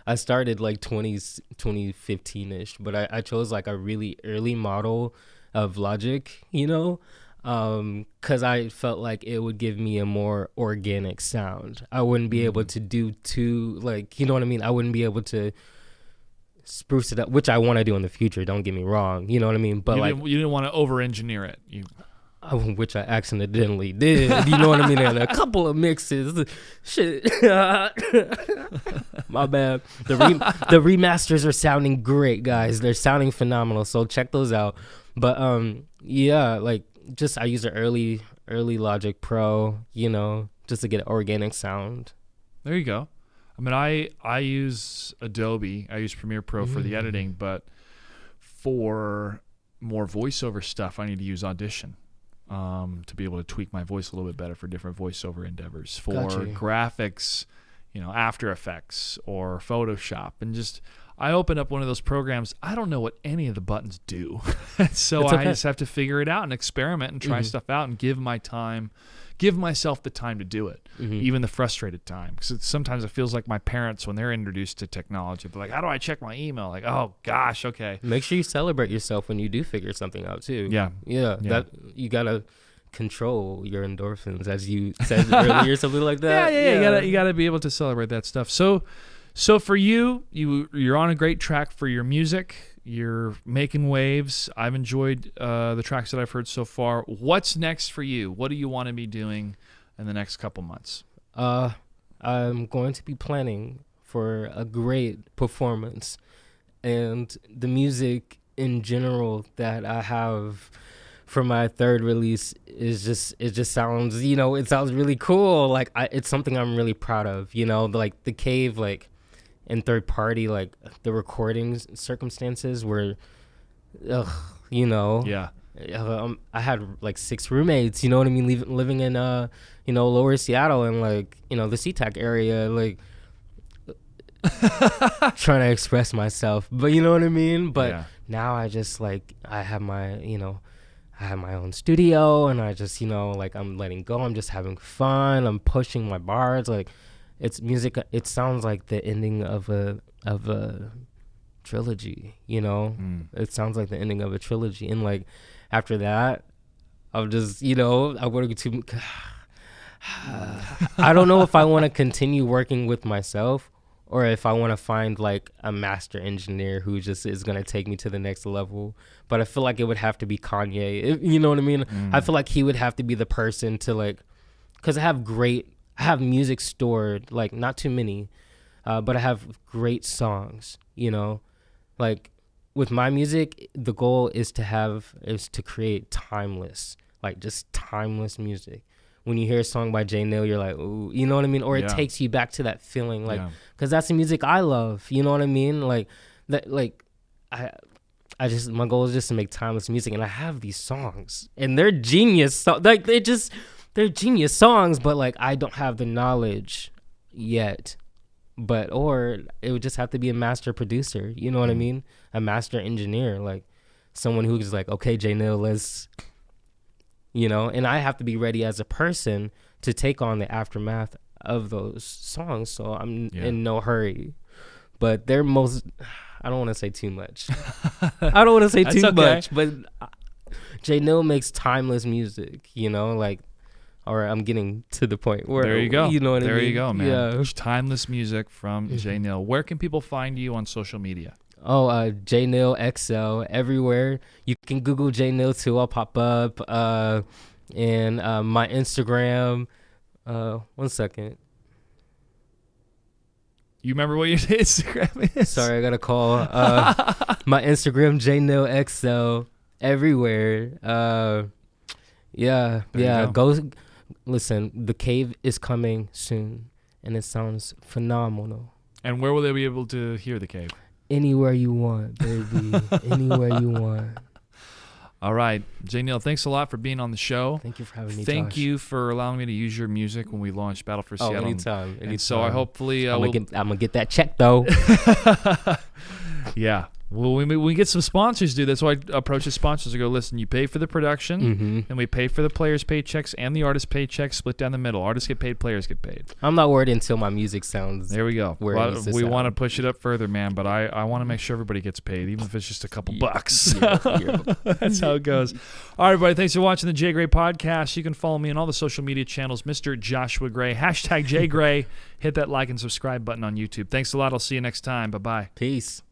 I started like 2015-ish, but I chose like a really early model of Logic, because I felt like it would give me a more organic sound. I wouldn't be able to do too, like, you know what I mean? I wouldn't be able to spruce it up, which I want to do in the future, don't get me wrong, you know what I mean? But you didn't want to over-engineer it. Which I accidentally did, you know what I mean? And a couple of mixes, shit. My bad. The remasters are sounding great, guys. They're sounding phenomenal, so check those out. But yeah, like, just I use an early Logic Pro, just to get organic sound. There you go. I mean, I use Adobe. I use Premiere Pro for the editing, but for more voiceover stuff, I need to use Audition to be able to tweak my voice a little bit better for different voiceover endeavors. For graphics, After Effects or Photoshop, and just I open up one of those programs. I don't know what any of the buttons do, so I just have to figure it out and experiment and try stuff out and give myself the time to do it, even the frustrated time. Because sometimes it feels like my parents, when they're introduced to technology, they're like, how do I check my email? Like, oh, gosh, okay. Make sure you celebrate yourself when you do figure something out, too. Yeah. That you got to control your endorphins, as you said earlier, something like that. Yeah. You gotta be able to celebrate that stuff. So for you're on a great track for your music. You're making waves. I've enjoyed the tracks that I've heard so far. What's next for you? What do you want to be doing in the next couple months? I'm going to be planning for a great performance, and the music in general that I have for my third release it just sounds, it sounds really cool. Like it's something I'm really proud of, like the Cave, like, and third party, like the recording circumstances were, yeah. I had like 6 roommates, you know what I mean, living in lower Seattle and like the SeaTac area, like trying to express myself, but you know what I mean. But now I just like I have my own studio, and I just like I'm letting go. I'm just having fun. I'm pushing my bars, like. It's music. It sounds like the ending of a trilogy. It sounds like the ending of a trilogy, and like after that, I'm just I want to. I don't know if I want to continue working with myself, or if I want to find like a master engineer who just is gonna take me to the next level. But I feel like it would have to be Kanye. You know what I mean? I feel like he would have to be the person to like, because I have music stored, like not too many, but I have great songs, like with my music, the goal is to create timeless, like just timeless music. When you hear a song by Jáneel, you're like, ooh, you know what I mean? Or it takes you back to that feeling, like, because that's the music I love. You know what I mean? Like that, like my goal is just to make timeless music, and I have these songs, and they're genius. Like they're genius songs, but like I don't have the knowledge yet. Or it would just have to be a master producer. You know what I mean? A master engineer, like someone who's like, okay, Jáneel, let's. And I have to be ready as a person to take on the aftermath of those songs. So I'm in no hurry. But I don't want to say too much. I don't want to say too much, but Jáneel makes timeless music, or I'm getting to the point where, there you go. You know what I mean? There you go, man. Yeah. Timeless music from Jáneel. Where can people find you on social media? Oh, Jáneel XL everywhere. You can Google Jáneel too. I'll pop up. And my Instagram. 1 second. You remember what your Instagram is? Sorry, I got a call. My Instagram, Jáneel XL everywhere. Go listen. The Cave is coming soon, and it sounds phenomenal. And where will they be able to hear The Cave? Anywhere you want, baby. Anywhere you want. All right. Jáneel, thanks a lot for being on the show. Thank you for having me, Thank Josh. you for allowing me to use your music when we launched Battle for Seattle. Anytime. And so I hopefully... I'm going to get that check, though. Yeah. Well, we get some sponsors, dude. That's why I approach the sponsors. I go, listen, you pay for the production, and we pay for the players' paychecks and the artist paychecks, split down the middle. Artists get paid, players get paid. I'm not worried until my music sounds. There we go. We want to push it up further, man, but I want to make sure everybody gets paid, even if it's just a couple bucks. That's how it goes. All right, everybody. Thanks for watching the J.Gray Podcast. You can follow me on all the social media channels, Mr. Joshua Gray, #JGray. Hit that like and subscribe button on YouTube. Thanks a lot. I'll see you next time. Bye-bye. Peace.